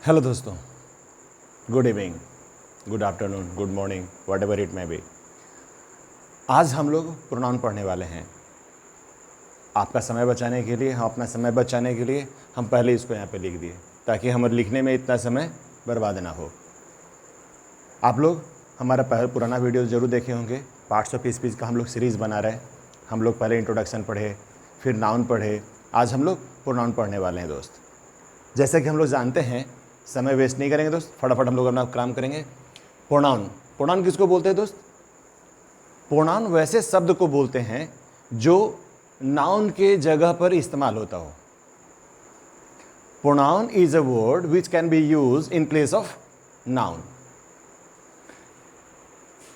Hello दोस्तों, good evening, good afternoon, good morning, what ever it may be. आज हम लोग प्रोनाउन पढ़ने वाले हैं। आपका समय बचाने के लिए, हम अपना समय बचाने के लिए हम पहले इसको यहाँ पे लिख दिए ताकि हमारे लिखने में इतना समय बर्बाद ना हो। आप लोग हमारा पुराना वीडियो ज़रूर देखे होंगे। पार्ट्स ऑफ स्पीच का हम लोग सीरीज़ बना रहे हैं। हम लोग पहले इंट्रोडक्शन पढ़े, फिर नाउन पढ़े, आज हम लोग प्रोनाउन पढ़ने वाले हैं दोस्त। जैसे कि हम लोग जानते हैं, समय वेस्ट नहीं करेंगे दोस्त, फटाफट हम लोग अपना काम करेंगे। प्रोनाउन किसको बोलते हैं दोस्त? प्रोनाउन वैसे शब्द को बोलते हैं जो नाउन के जगह पर इस्तेमाल होता हो। Pronoun is a word which can be use in place of noun.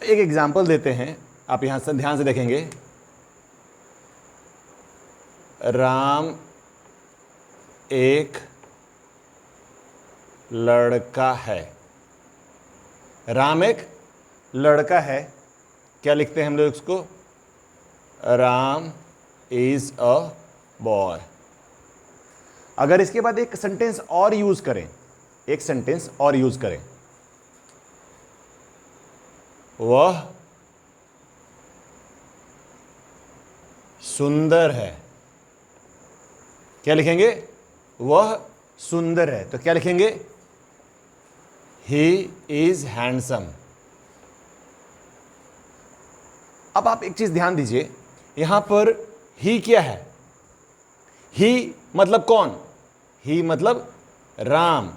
एक एग्जाम्पल देते हैं, आप यहां से ध्यान से देखेंगे। राम एक लड़का है। राम एक लड़का है, क्या लिखते हैं हम लोग इसको? Ram is a boy. अगर इसके बाद एक सेंटेंस और यूज करें, वह सुंदर है। क्या लिखेंगे? वह सुंदर है। तो क्या लिखेंगे? He is handsome। अब आप एक चीज ध्यान दीजिए, यहां पर ही क्या है? ही मतलब कौन? ही मतलब Ram.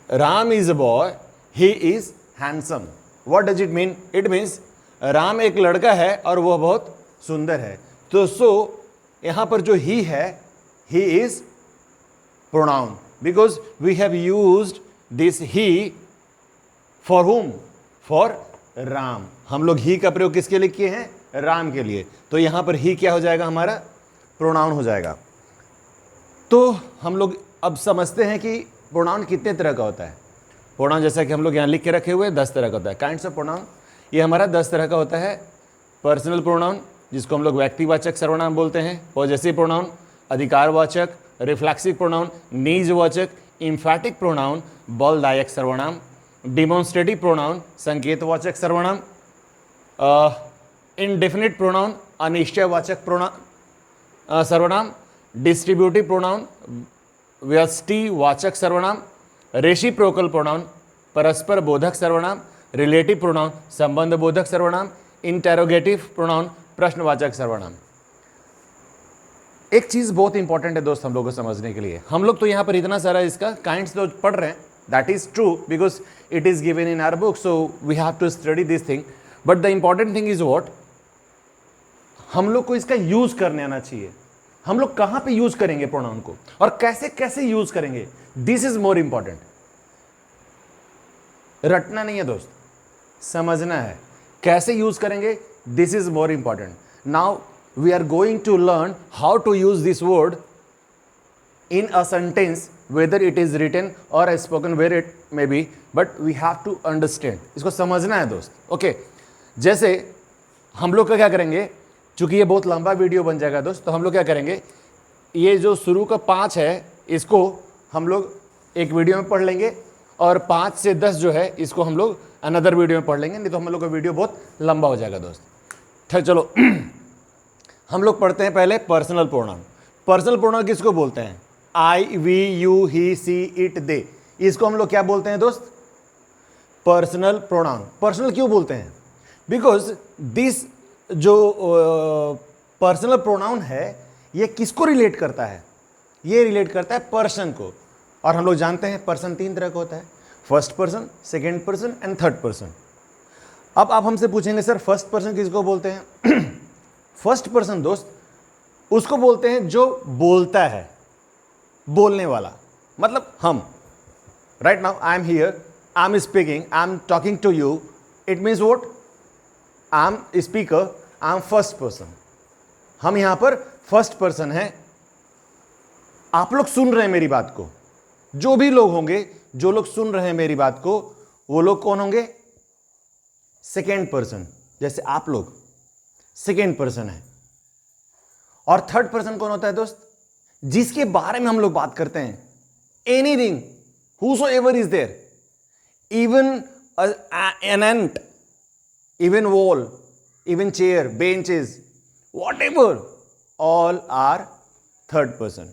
Ram is a boy, he is handsome. What does it mean? It means Ram एक लड़का है और वह बहुत सुंदर है। तो यहां पर जो ही है, he is pronoun because we have used this he for whom? For Ram. हम लोग ही का प्रयोग किसके लिए किए हैं? राम के लिए। तो यहां पर ही क्या हो जाएगा? हमारा प्रोनाउन हो जाएगा। तो हम लोग अब समझते हैं कि प्रोनाउन कितने तरह का होता है। प्रोनाउन जैसा कि हम लोग यहां लिख के रखे हुए 10 तरह का होता है। काइंड्स ऑफ प्रोनाउन ये हमारा 10 तरह का होता है। पर्सनल प्रोनाउन, जिसको हम लोग व्यक्तिवाचक सर्वनाम बोलते हैं। पॉजेसिव प्रोनाउन, अधिकारवाचक। रिफ्लेक्सिव प्रोनाउन, निजवाचक। इम्फैटिक प्रोनाउन, बलदायक सर्वनाम। डिमॉन्स्ट्रेटिव प्रोनाउन, संकेतवाचक सर्वनाम। इनडेफिनिट प्रोनाउन, अनिश्चयवाचक सर्वनाम। डिस्ट्रीब्यूटिव प्रोनाउन, व्यष्टिवाचक सर्वनाम। रेसिप्रोकल प्रोनाउन, परस्पर बोधक सर्वनाम। रिलेटिव प्रोनाउन, संबंध बोधक सर्वनाम। इंटेरोगेटिव प्रोनाउन, प्रश्नवाचक सर्वनाम। एक चीज बहुत इंपॉर्टेंट है दोस्त हम लोग को समझने के लिए। हम लोग तो यहां पर इतना सारा इसका काइंड्स तो पढ़ रहे हैं, that is true because it is given in our book, so we have to study this thing. But the important thing is what? हम लोग को इसका यूज करने आना चाहिए। हम लोग कहां पे यूज करेंगे प्रोनाउन को और कैसे कैसे यूज करेंगे, दिस इज मोर इंपॉर्टेंट। रटना नहीं है दोस्त, समझना है। कैसे यूज करेंगे, this is more important. Now we are going to learn how to use this word in a sentence, whether it is written or spoken, where it may be, but we have to understand। इसको समझना है दोस्त। Okay, जैसे हम लोग का क्या करेंगे, चूंकि ये बहुत लंबा वीडियो बन जाएगा दोस्त, तो हम लोग क्या करेंगे, ये जो शुरू का 5 है इसको हम लोग एक वीडियो में पढ़ लेंगे और 5 से 10 जो है इसको हम लोग अनदर वीडियो में पढ़ लेंगे, नहीं तो हम लोग का वीडियो बहुत लंबा हो जाएगा दोस्त। ठीक, चलो हम लोग पढ़ते हैं पहले पर्सनल प्रोनाउन। पर्सनल प्रोनाउन किसको बोलते हैं? I, we, you, he, she, it, they. इसको हम लोग क्या बोलते हैं दोस्त? Personal pronoun. पर्सनल क्यों बोलते हैं? बिकॉज दिस जो पर्सनल प्रोनाउन है ये किसको रिलेट करता है? ये रिलेट करता है पर्सन को। और हम लोग जानते हैं पर्सन 3 तरह का होता है, first person, second person and third person. अब आप हमसे पूछेंगे सर फर्स्ट पर्सन किसको बोलते हैं? फर्स्ट पर्सन दोस्त उसको बोलते हैं जो बोलता है, बोलने वाला, मतलब हम। Right now I am here, I am speaking, I am talking to you, it means what? I am speaker, I am first person. हम यहां पर फर्स्ट पर्सन है। आप लोग सुन रहे हैं मेरी बात को, जो भी लोग होंगे, जो लोग सुन रहे हैं मेरी बात को, वो लोग कौन होंगे? Second person. जैसे आप लोग सेकेंड पर्सन है। और थर्ड पर्सन कौन होता है दोस्त? जिसके बारे में हम लोग बात करते हैं, anything, whosoever is there, even an ant, even wall, even chair, benches, whatever, all are third person.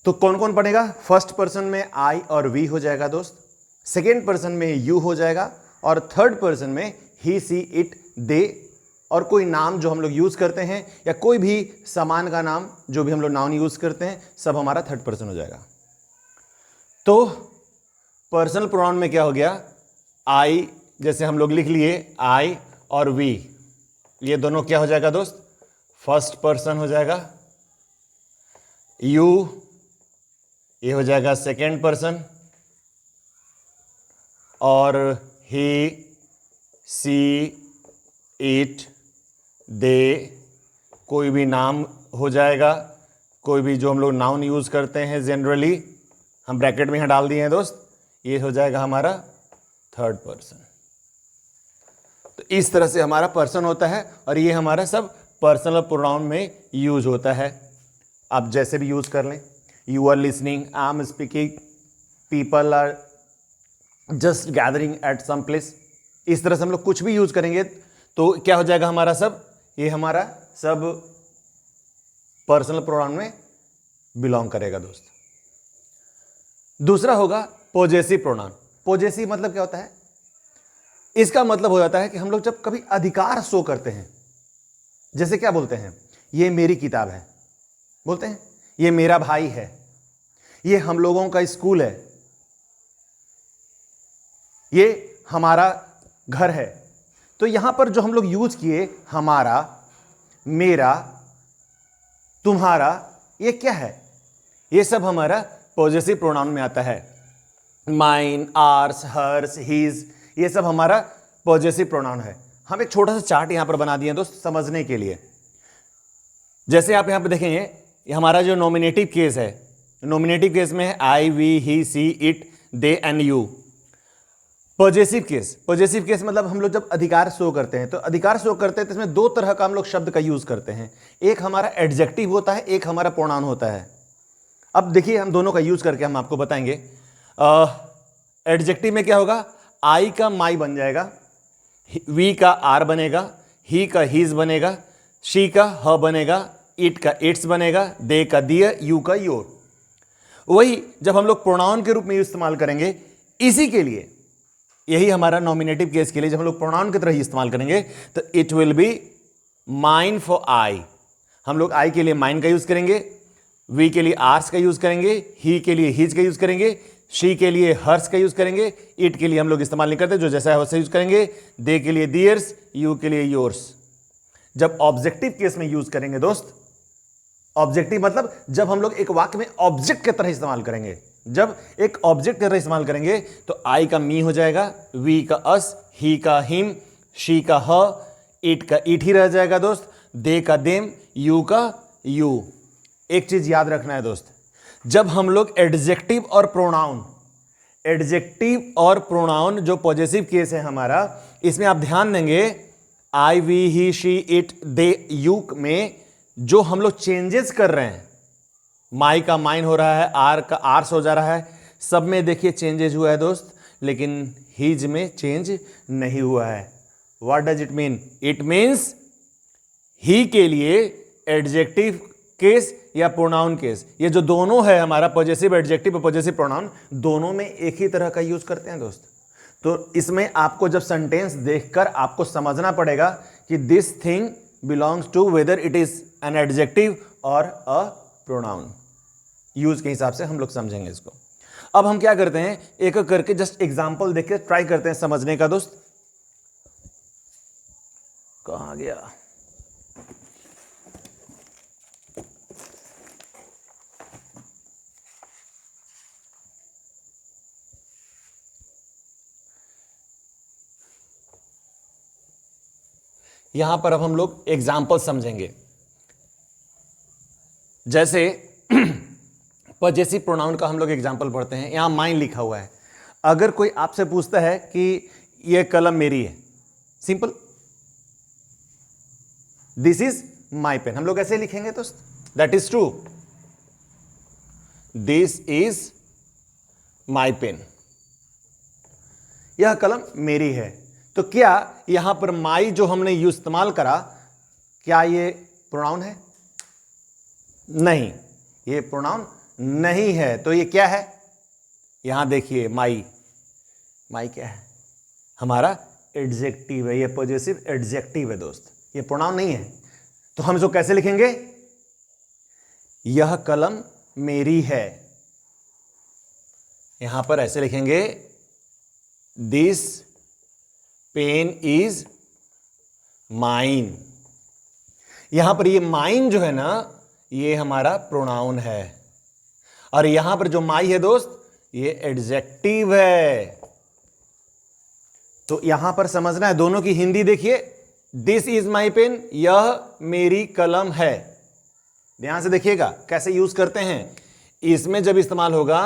तो कौन कौन पढ़ेगा? फर्स्ट पर्सन में आई और वी हो जाएगा दोस्त, सेकेंड पर्सन में यू हो जाएगा, और थर्ड पर्सन में ही, सी, इट, दे, और कोई नाम जो हम लोग यूज करते हैं या कोई भी सामान का नाम जो भी हम लोग नाउन यूज करते हैं, सब हमारा थर्ड पर्सन हो जाएगा. तो पर्सनल प्रोनाउन में क्या हो गया? आई, जैसे हम लोग लिख लिए आई और वी, ये दोनों क्या हो जाएगा दोस्त? फर्स्ट पर्सन हो जाएगा. यू, ये हो जाएगा सेकेंड पर्सन, और ही, सी, इट, दे, कोई भी नाम हो जाएगा, कोई भी जो हम लोग नाउन यूज करते हैं जनरली, हम ब्रैकेट में यहां डाल दिए हैं दोस्त, ये हो जाएगा हमारा थर्ड पर्सन. तो इस तरह से हमारा पर्सन होता है, और ये हमारा सब पर्सनल प्रोनाउन में यूज होता है. आप जैसे भी यूज कर लें, you are listening, I am speaking, people are just gathering at some place, इस तरह से हम लोग कुछ भी यूज करेंगे तो क्या हो जाएगा हमारा सब? ये हमारा सब पर्सनल प्रोनाउन में बिलोंग करेगा दोस्त. दूसरा होगा पोजेसिव प्रोनाउन. पोजेसिव मतलब क्या होता है? इसका मतलब हो जाता है कि हम लोग जब कभी अधिकार शो करते हैं, जैसे क्या बोलते हैं? ये मेरी किताब है, बोलते हैं ये मेरा भाई है, ये हम लोगों का स्कूल है, ये हमारा घर है. तो यहां पर जो हम लोग यूज किए हमारा, मेरा, तुम्हारा, ये क्या है? ये सब हमारा पॉजेसिव प्रोनाउन में आता है. माइन, आर्स, हर्स, हीज, ये सब हमारा पॉजेसिव प्रोनाउन है. हम एक छोटा सा चार्ट यहां पर बना दिए दोस्त समझने के लिए. जैसे आप यहां पर देखेंगे, ये हमारा जो नॉमिनेटिव केस है, नॉमिनेटिव केस में है I, we, he, she, it, they and you. Possessive case, possessive case मतलब हम लोग जब अधिकार शो करते हैं, तो अधिकार शो करते हैं तो इसमें दो तरह का हम लोग शब्द का यूज करते हैं. एक हमारा एडजेक्टिव होता है, एक हमारा प्रोनाउन होता है. अब देखिए हम दोनों का यूज करके हम आपको बताएंगे. एडजेक्टिव में क्या होगा? आई का माई बन जाएगा, वी का आर बनेगा, ही का हीज बनेगा, शी का ह बनेगा, इट का इट्स बनेगा, दे का दियर, यू का योर. वही जब हम लोग प्रोनाउन के रूप में इस्तेमाल करेंगे, इसी के लिए, यही हमारा नॉमिनेटिव केस के लिए जब हम लोग प्रोनाउन की तरह ही इस्तेमाल करेंगे, तो it will be mine for I. हम लोग आई के लिए माइन का यूज करेंगे, वी के लिए आर्स का यूज करेंगे, ही के लिए हीज का यूज करेंगे, शी के लिए हर्स का यूज करेंगे, इट के लिए हम लोग इस्तेमाल नहीं करते, जो जैसा है वैसा यूज करेंगे, दे के लिए दियर्स, यू के लिए योर्स. जब ऑब्जेक्टिव केस में यूज करेंगे दोस्त, ऑब्जेक्टिव मतलब जब हम लोग एक वाक्य में ऑब्जेक्ट की तरह इस्तेमाल करेंगे, जब एक ऑब्जेक्ट की तरह इस्तेमाल करेंगे, तो आई का मी हो जाएगा, वी का अस, ही का हिम, शी का ह, इट का इट ही रह जाएगा दोस्त, दे का देम, यू का यू. एक चीज याद रखना है दोस्त, जब हम लोग एडजेक्टिव और प्रोनाउन, एडजेक्टिव और प्रोनाउन जो पॉजेसिव केस है हमारा, इसमें आप ध्यान देंगे I, we, he, she, it, they, you में जो हम लोग चेंजेस कर रहे हैं, माई का माइन हो रहा है, आर का आर्स हो जा रहा है, सब में देखिए चेंजेस हुआ है दोस्त, लेकिन हीज में चेंज नहीं हुआ है. What does it mean? It means he के लिए एडजेक्टिव केस या प्रोनाउन केस, ये जो दोनों है हमारा पॉजेसिव एडजेक्टिव और पॉजेसिव प्रोनाउन, दोनों में एक ही तरह का यूज करते हैं दोस्त. तो इसमें आपको जब सेंटेंस देखकर आपको समझना पड़ेगा कि this thing belongs to whether it is an adjective और अ प्रोनाउन. यूज के हिसाब से हम लोग समझेंगे इसको. अब हम क्या करते हैं, एक एक करके जस्ट एग्जांपल देख के ट्राई करते हैं समझने का दोस्त. कहां गया? यहां पर अब हम लोग एग्जाम्पल समझेंगे. जैसे पॉजेसिव प्रोनाउन का हम लोग एग्जाम्पल पढ़ते हैं. यहां माइन लिखा हुआ है. अगर कोई आपसे पूछता है कि यह कलम मेरी है, simple, this is my pen, हम लोग ऐसे लिखेंगे दोस्त. That is true. This is my pen, यह कलम मेरी है। तो क्या यहां पर माई जो हमने यूज इस्तेमाल करा, क्या ये प्रोनाउन है? नहीं, ये प्रोनाउन नहीं है। तो ये क्या है? यहां देखिए माई, माई क्या है? हमारा एडजेक्टिव है, ये पॉजिटिव एडजेक्टिव है दोस्त, ये प्रोनाउन नहीं है। तो हम इसको कैसे लिखेंगे? यह कलम मेरी है, यहां पर ऐसे लिखेंगे, दिस पेन इज माइन। यहां पर ये माइन जो है ना, ये हमारा प्रोनाउन है, और यहां पर जो माई है दोस्त, ये एडजेक्टिव है। तो यहां पर समझना है, दोनों की हिंदी देखिए, दिस इज माई पेन, यह मेरी कलम है। ध्यान से देखिएगा कैसे यूज करते हैं। इसमें जब इस्तेमाल होगा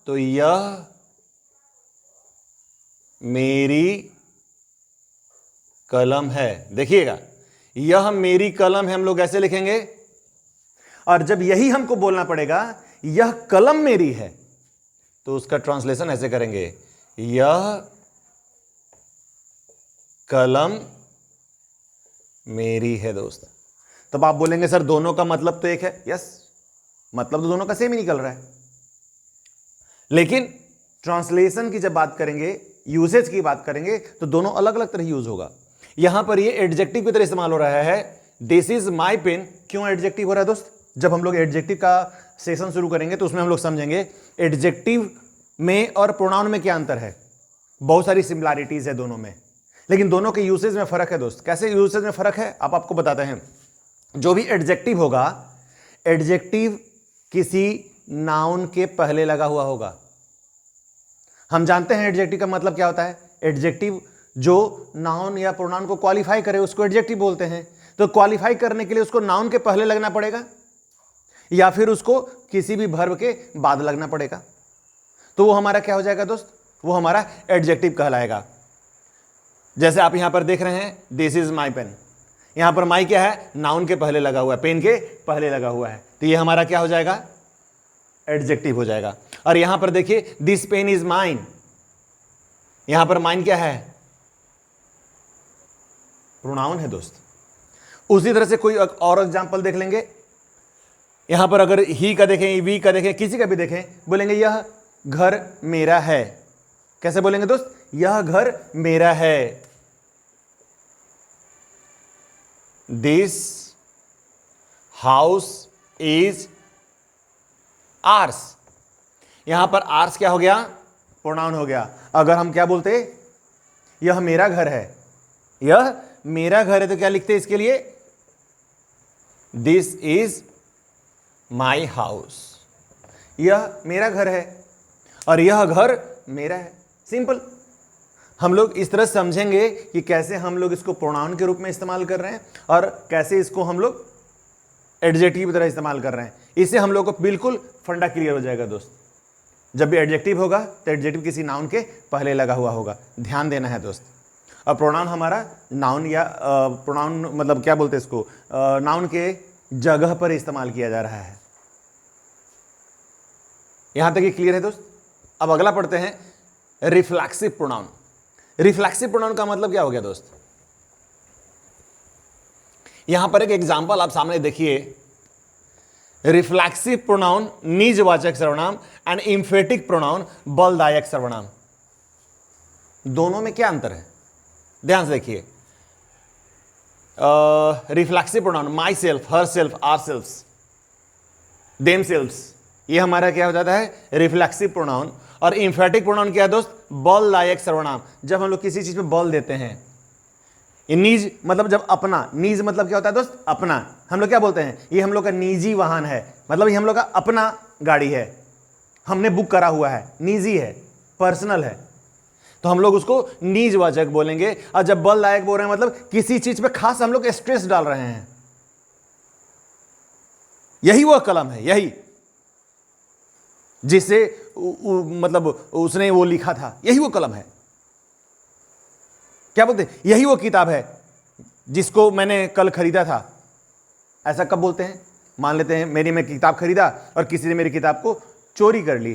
तो यह मेरी कलम है, देखिएगा, यह मेरी कलम है, हम लोग ऐसे लिखेंगे। और जब यही हमको बोलना पड़ेगा, यह कलम मेरी है, तो उसका ट्रांसलेशन ऐसे करेंगे, यह कलम मेरी है दोस्त। तब आप बोलेंगे सर दोनों का मतलब तो एक है। यस, मतलब तो दोनों का सेम ही निकल रहा है, लेकिन ट्रांसलेशन की जब बात करेंगे, यूसेज की बात करेंगे, तो दोनों अलग अलग तरह यूज होगा। यहां पर ये एडजेक्टिव की तरह इस्तेमाल हो रहा है, दिस इज माई पेन। क्यों एडजेक्टिव हो रहा है दोस्त? जब हम लोग एडजेक्टिव का सेशन शुरू करेंगे तो उसमें हम लोग समझेंगे एडजेक्टिव में और प्रोनाउन में क्या अंतर है। बहुत सारी सिमिलैरिटीज है दोनों में, लेकिन दोनों के यूसेज में फर्क है दोस्त। कैसे यूसेज में फर्क है आप आपको बताते हैं। जो भी एडजेक्टिव होगा, एडजेक्टिव किसी नाउन के पहले लगा हुआ होगा। हम जानते हैं एडजेक्टिव का मतलब क्या होता है। एडजेक्टिव जो नाउन या प्रोनाउन को क्वालिफाई करे उसको एडजेक्टिव बोलते हैं। तो क्वालिफाई करने के लिए उसको नाउन के पहले लगना पड़ेगा या फिर उसको किसी भी वर्ब के बाद लगना पड़ेगा। तो वो हमारा क्या हो जाएगा दोस्त? वो हमारा एडजेक्टिव कहलाएगा। जैसे आप यहां पर देख रहे हैं, दिस इज माई पेन, यहां पर माई क्या है? नाउन के पहले लगा हुआ है, पेन के पहले लगा हुआ है, तो ये हमारा क्या हो जाएगा? एडजेक्टिव हो जाएगा। और यहां पर देखिए, दिस पेन इज माइन, यहां पर माइन क्या है? प्रोनाउन है दोस्त। उसी तरह से कोई और एग्जांपल देख लेंगे। यहां पर अगर ही का देखें, वी का देखें, किसी का भी देखें, बोलेंगे यह घर मेरा है। कैसे बोलेंगे दोस्त? यह घर मेरा है। This house is hours. यहां पर आर्स क्या हो गया? प्रोनाउन हो गया। अगर हम क्या बोलते? यह मेरा घर है, यह मेरा घर है, तो क्या लिखते इसके लिए? दिस इज माई हाउस, यह मेरा घर है और यह घर मेरा है। सिंपल। हम लोग इस तरह समझेंगे कि कैसे हम लोग इसको प्रोनाउन के रूप में इस्तेमाल कर रहे हैं और कैसे इसको हम लोग एडजेक्टिव की तरह इस्तेमाल कर रहे हैं। इससे हम लोग को बिल्कुल फंडा क्लियर हो जाएगा दोस्त। जब भी एडजेक्टिव होगा तो एडजेक्टिव किसी नाउन के पहले लगा हुआ होगा, ध्यान देना है दोस्त। और प्रोनाउन हमारा नाउन या प्रोनाउन मतलब क्या बोलते हैं इसको, नाउन के जगह पर इस्तेमाल किया जा रहा है। यहां तक ये क्लियर है दोस्त। अब अगला पढ़ते हैं, रिफ्लेक्सिव प्रोनाउन। रिफ्लेक्सिव प्रोनाउन का मतलब क्या हो गया दोस्त? यहां पर एक एग्जांपल आप सामने देखिए। रिफ्लेक्सिव प्रोनाउन निजवाचक सर्वनाम एंड इंफेटिक प्रोनाउन बलदायक सर्वनाम। दोनों में क्या अंतर है? ध्यान से देखिए। Reflexive pronoun myself, herself, ourselves, themselves, ये हमारा क्या हो जाता है? Reflexive pronoun. और इंफेटिक प्रोनाउन क्या है दोस्त? बलदायक सर्वनाम। जब हम लोग किसी चीज पे बल देते हैं। ये निज मतलब जब अपना, निज मतलब क्या होता है दोस्त? अपना। हम लोग क्या बोलते हैं? ये हम लोग का निजी वाहन है, मतलब ये हम लोग का अपना गाड़ी है, हमने बुक करा हुआ है, निजी है, पर्सनल है, तो हम लोग उसको निजवाचक बोलेंगे। और जब बलदायक बोल रहे हैं मतलब किसी चीज पे खास हम लोग स्ट्रेस डाल रहे हैं। यही वो कलम है, यही जिसे मतलब उसने वो लिखा था, यही वो कलम है। क्या बोलते? यही वो किताब है जिसको मैंने कल खरीदा था। ऐसा कब बोलते हैं? मान लेते हैं मैं किताब खरीदा और किसी ने मेरी किताब को चोरी कर ली,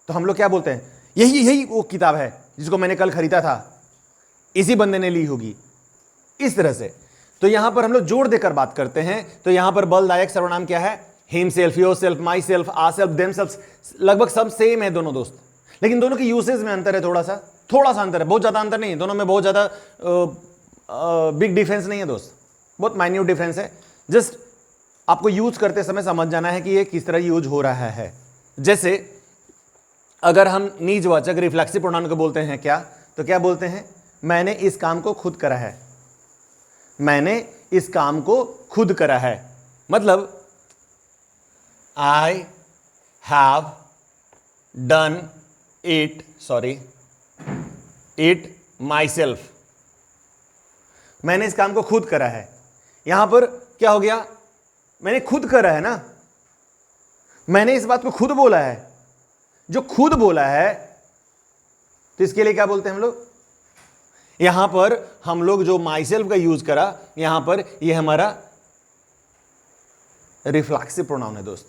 तो हम लोग क्या बोलते हैं? यही यही वो किताब है जिसको मैंने कल खरीदा था, इसी बंदे ने ली होगी, इस तरह से। तो यहां पर हम लोग जोड़ देकर बात करते हैं। तो यहां पर बलदायक सर्वनाम क्या है? Himself, yourself, myself, ourself, themself, लगभग सब सेम है दोनों दोस्त, लेकिन दोनों की यूसेज में अंतर है, थोड़ा सा अंतर है, बहुत ज्यादा अंतर नहीं है, दोनों में बहुत ज्यादा बिग डिफरेंस नहीं है दोस्त, बहुत माइन्यूट डिफरेंस है। जस्ट आपको यूज करते समय समझ जाना है कि ये किस तरह यूज हो रहा है। जैसे अगर हम निजवाचक रिफ्लेक्सिव प्रोनाउन को बोलते हैं क्या, तो क्या बोलते हैं? मैंने इस काम को खुद करा है, मैंने इस काम को खुद करा है, मतलब I have done it my self, मैंने इस काम को खुद करा है। यहां पर क्या हो गया? मैंने खुद करा है ना, मैंने इस बात को खुद बोला है। जो खुद बोला है तो इसके लिए क्या बोलते हैं हम लोग? यहां पर हम लोग जो माई सेल्फ का यूज करा, यहां पर यह हमारा रिफ्लेक्सिव प्रोनाउन है दोस्त।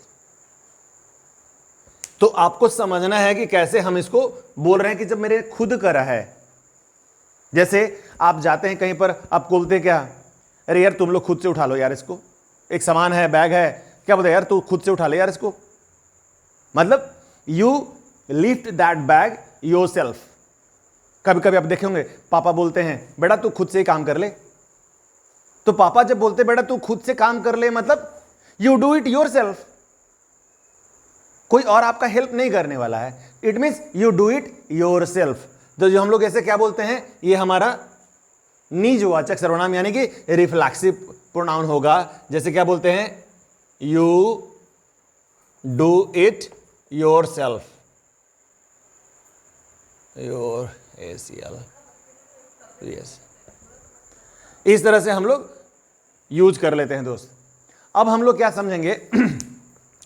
तो आपको समझना है कि कैसे हम इसको बोल रहे हैं कि जब मेरे खुद करा है। जैसे आप जाते हैं कहीं पर, आप बोलते हैं क्या? अरे यार तुम लोग खुद से उठा लो यार इसको, एक सामान है, बैग है, क्या बोलते यार तू खुद से उठा ले यार इसको, मतलब you lift that bag your self. कभी कभी आप देखे होंगे पापा बोलते हैं बेटा तू खुद से ही काम कर ले, तो पापा जब बोलते बेटा तू खुद से काम कर ले, मतलब you do it your self, कोई और आपका हेल्प नहीं करने वाला है। It means you do it your self. तो जो हम लोग ऐसे क्या बोलते हैं, ये हमारा निजवाचक सर्वनाम यानी कि रिफ्लेक्सिव प्रोनाउन होगा। जैसे क्या बोलते हैं? You do it your self, your ACL, yes, इस तरह से हम लोग यूज कर लेते हैं दोस्त। अब हम लोग क्या समझेंगे?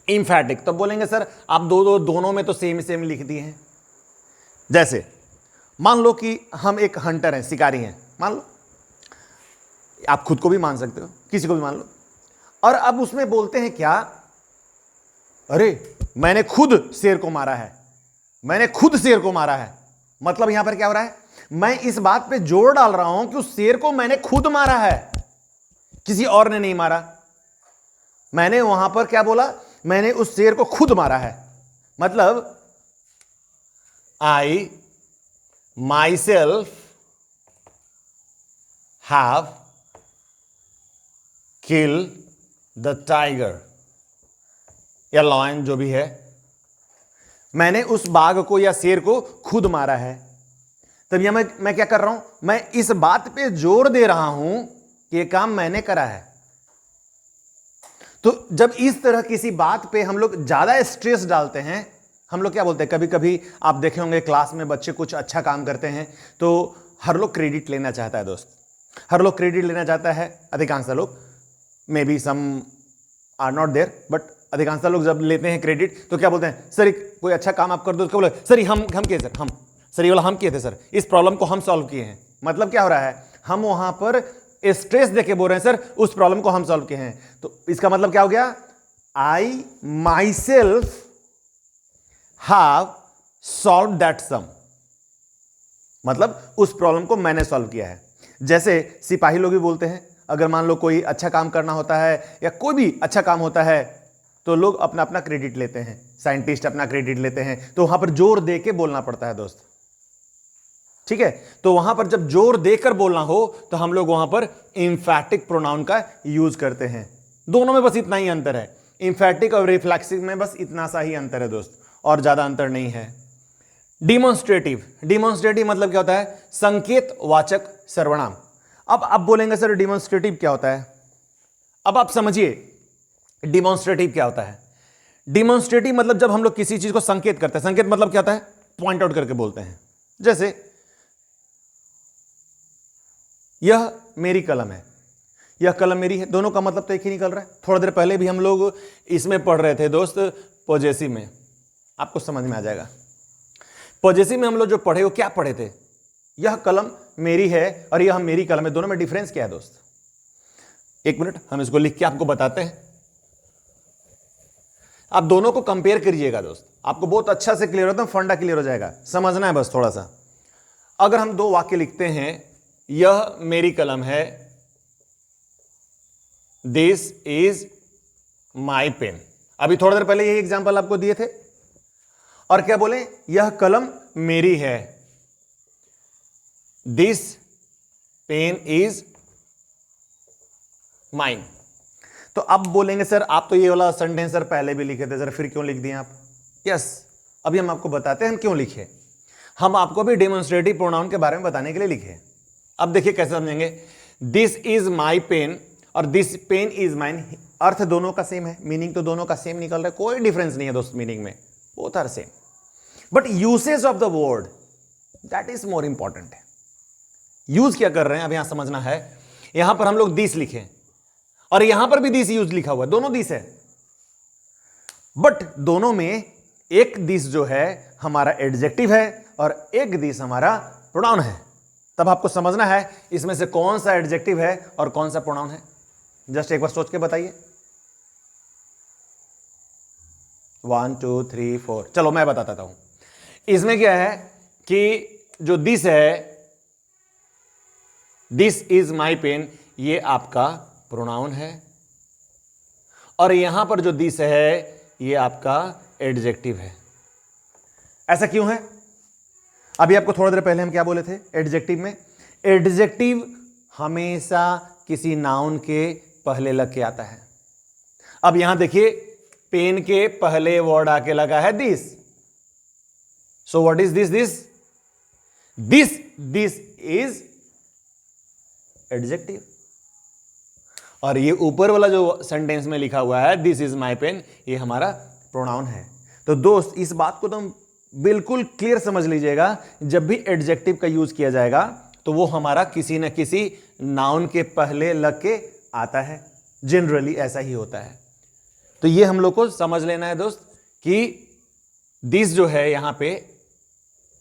इम्फैटिक। तो बोलेंगे सर आप दोनों में तो सेम लिख दिए हैं। जैसे मान लो कि हम एक हंटर हैं, शिकारी हैं, मान लो, आप खुद को भी मान सकते हो, किसी को भी मान लो, और अब उसमें बोलते हैं क्या? अरे मैंने खुद शेर को मारा है, मैंने खुद शेर को मारा है। मतलब यहां पर क्या हो रहा है? मैं इस बात पे जोर डाल रहा हूं कि उस शेर को मैंने खुद मारा है, किसी और ने नहीं मारा। मैंने वहां पर क्या बोला? मैंने उस शेर को खुद मारा है, मतलब I myself have kill the tiger या लॉयन, जो भी है, मैंने उस बाघ को या शेर को खुद मारा है। तब यह मैं क्या कर रहा हूं? मैं इस बात पे जोर दे रहा हूं कि यह काम मैंने करा है। तो जब इस तरह किसी बात पे हम लोग ज्यादा स्ट्रेस डालते हैं, हम लोग क्या बोलते हैं? कभी कभी आप देखे होंगे क्लास में बच्चे कुछ अच्छा काम करते हैं तो हर लोग क्रेडिट लेना चाहता है दोस्त, हर लोग क्रेडिट लेना चाहता है, अधिकांश लोग, maybe some are not there, but अधिकांश लोग जब लेते हैं क्रेडिट तो क्या बोलते हैं? सर कोई अच्छा काम आप कर दो, तो बोले सर हम किए सर, सर ये वाला हम किए थे सर, इस प्रॉब्लम को हम सॉल्व किए हैं। मतलब क्या हो रहा है? हम वहां पर स्ट्रेस देके बोल रहे हैं सर उस प्रॉब्लम को हम सॉल्व किए हैं। तो इसका मतलब क्या हो गया? I myself have solve that sum, मतलब उस प्रॉब्लम को मैंने सॉल्व किया है। जैसे सिपाही लोग भी बोलते हैं, अगर मान लो कोई अच्छा काम करना होता है या कोई भी अच्छा काम होता है तो लोग अपना अपना क्रेडिट लेते हैं, साइंटिस्ट अपना क्रेडिट लेते हैं, तो वहां पर जोर दे के बोलना पड़ता है दोस्त, ठीक है? तो वहां पर जब जोर देकर बोलना हो तो हम लोग वहां पर एम्फैटिक प्रोनाउन का यूज करते हैं। दोनों में बस इतना ही अंतर है, एम्फैटिक और रिफ्लेक्सिव में बस इतना सा ही अंतर है दोस्त, और ज्यादा अंतर नहीं है। डिमॉन्स्ट्रेटिव, डिमॉन्स्ट्रेटिव मतलब क्या होता है? संकेत वाचक सर्वनाम। अब आप बोलेंगे सर डिमॉन्स्ट्रेटिव क्या होता है? अब आप समझिए डिमॉन्स्ट्रेटिव क्या होता है। डिमॉन्स्ट्रेटिव मतलब जब हम लोग किसी चीज को संकेत करते हैं, संकेत मतलब क्या होता है? पॉइंट आउट करके बोलते हैं। जैसे यह मेरी कलम है, यह कलम मेरी है, दोनों का मतलब तो एक ही निकल रहा है। थोड़ा देर पहले भी हम लोग इसमें पढ़ रहे थे दोस्त, पॉजेसिव में, आपको समझ में आ जाएगा। पॉजेसिव में हम लोग जो पढ़े वो क्या पढ़े थे? यह कलम मेरी है और यह मेरी कलम है, दोनों में डिफरेंस क्या है दोस्त? एक मिनट हम इसको लिख के आपको बताते हैं। आप दोनों को कंपेयर करिएगा दोस्त, आपको बहुत अच्छा से क्लियर होता है, फंडा क्लियर हो जाएगा। समझना है बस थोड़ा सा। अगर हम दो वाक्य लिखते हैं, यह मेरी कलम है, दिस इज माई पेन। अभी थोड़ी देर पहले यही एग्जांपल आपको दिए थे, और क्या बोले, यह कलम मेरी है, दिस पेन इज माइन। तो अब बोलेंगे सर आप तो ये वाला सेंटेंस सर पहले भी लिखे थे सर, फिर क्यों लिख दिए आप? यस, अभी हम आपको बताते हैं हम क्यों लिखे। हम आपको भी डेमोन्स्ट्रेटिव प्रोनाउन के बारे में बताने के लिए लिखे। अब देखिए कैसे समझेंगे। दिस इज माई पेन और दिस पेन इज माइन, अर्थ दोनों का सेम है, मीनिंग तो दोनों का सेम निकल रहा है, कोई डिफरेंस नहीं है दोस्त मीनिंग में, both are same, but usage of the word that is more important है। यूज क्या कर रहे हैं अब यहां समझना है। यहां पर हम लोग दिस लिखे और यहां पर भी दिस यूज लिखा हुआ है, दोनों दिस है, बट दोनों में एक दिस जो है हमारा एडजेक्टिव है और एक दिस हमारा प्रोनाउन है। तब आपको समझना है इसमें से कौन सा एडजेक्टिव है और कौन सा प्रोनाउन है। जस्ट एक बार सोच के बताइए। 1 2 3 4, चलो मैं बताता हूं। इसमें क्या है कि जो दिस है, दिस इज माई पेन, ये आपका प्रोनाउन है, और यहां पर जो दिस है ये आपका एडजेक्टिव है। ऐसा क्यों है? अभी आपको थोड़ी देर पहले हम क्या बोले थे एडजेक्टिव में? एडजेक्टिव हमेशा किसी नाउन के पहले लग के आता है। अब यहां देखिए, पेन के पहले वर्ड आके लगा है this, so what is this? This is adjective. और ये ऊपर वाला जो सेंटेंस में लिखा हुआ है दिस इज माई पेन, ये हमारा प्रोनाउन है। तो दोस्त इस बात को तुम बिल्कुल क्लियर समझ लीजिएगा, जब भी एडजेक्टिव का यूज किया जाएगा तो वो हमारा किसी न किसी नाउन के पहले लग के आता है, जनरली ऐसा ही होता है। तो ये हम लोग को समझ लेना है दोस्त कि दिस जो है यहां पे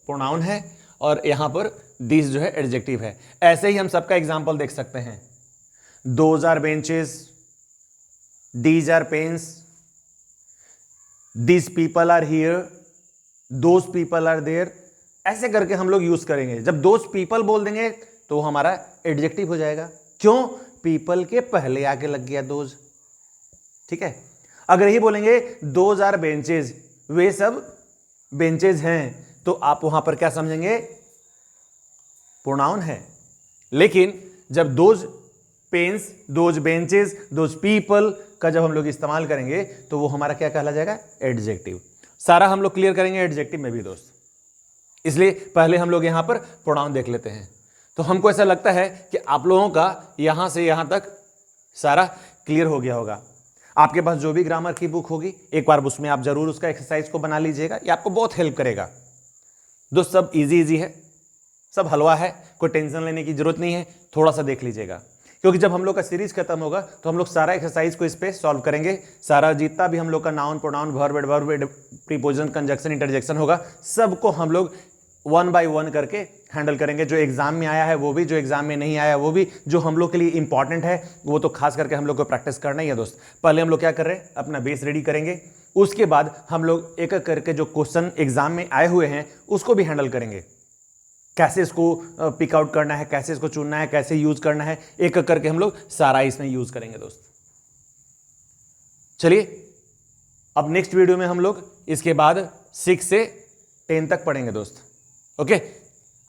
प्रोनाउन है और यहां पर दिस जो है एडजेक्टिव है। ऐसे ही हम सबका एग्जांपल देख सकते हैं। Those are benches, these are pens, this people are here, those people are there, ऐसे करके हम लोग यूज करेंगे। जब दोज पीपल बोल देंगे तो हमारा एडजेक्टिव हो जाएगा। क्यों? पीपल के पहले आके लग गया दोज, ठीक है। अगर यही बोलेंगे दोज आर बेंचेस, वे सब बेंचेस हैं, तो आप वहां पर क्या समझेंगे? प्रोनाउन है। लेकिन जब those pens, those benches, those people का जब हम लोग इस्तेमाल करेंगे तो वो हमारा क्या कहला जाएगा? एडजेक्टिव। सारा हम लोग क्लियर करेंगे एडजेक्टिव में भी दोस्त, इसलिए पहले हम लोग यहां पर प्रोनाउन देख लेते हैं। तो हमको ऐसा लगता है कि आप लोगों का यहां से यहां तक सारा क्लियर हो गया होगा। आपके पास जो भी ग्रामर की बुक होगी एक बार उसमें आप जरूर उसका एक्सरसाइज को बना लीजिएगा, ये आपको बहुत हेल्प करेगा दोस्त। सब इजी है, सब हलवा है, कोई टेंशन लेने की जरूरत नहीं है। थोड़ा सा देख लीजिएगा, क्योंकि जब हम लोग का सीरीज खत्म होगा तो हम लोग सारा एक्सरसाइज को इस पे सॉल्व करेंगे। सारा जितना भी हम लोग का noun, pronoun, verb, preposition, conjunction, interjection होगा, सबको हम लोग 1 बाय 1 करके हैंडल करेंगे। जो एग्जाम में आया है वो भी, जो एग्जाम में नहीं आया वो भी, जो हम लोग के लिए इंपॉर्टेंट है वो तो खास करके हम लोग को प्रैक्टिस करना ही है दोस्त। पहले हम लोग क्या कर रहे हैं? अपना बेस रेडी करेंगे, उसके बाद हम लोग एक एक करके जो क्वेश्चन एग्जाम में आए हुए हैं उसको भी हैंडल करेंगे। कैसे इसको पिक आउट करना है, कैसे इसको चुनना है, कैसे यूज करना है, एक एक करके हम लोग सारा इसमें यूज करेंगे दोस्त। चलिए अब नेक्स्ट वीडियो में हम लोग इसके बाद 6 से 10 तक पढ़ेंगे दोस्त। ओके,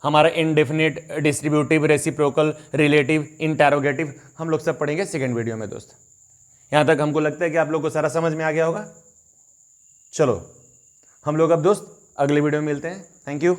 हमारा indefinite, distributive, reciprocal, relative, interrogative हम लोग सब पढ़ेंगे सेकेंड वीडियो में दोस्त। यहां तक हमको लगता है कि आप लोग को सारा समझ में आ गया होगा। चलो हम लोग अब दोस्त अगले वीडियो में मिलते हैं। Thank you.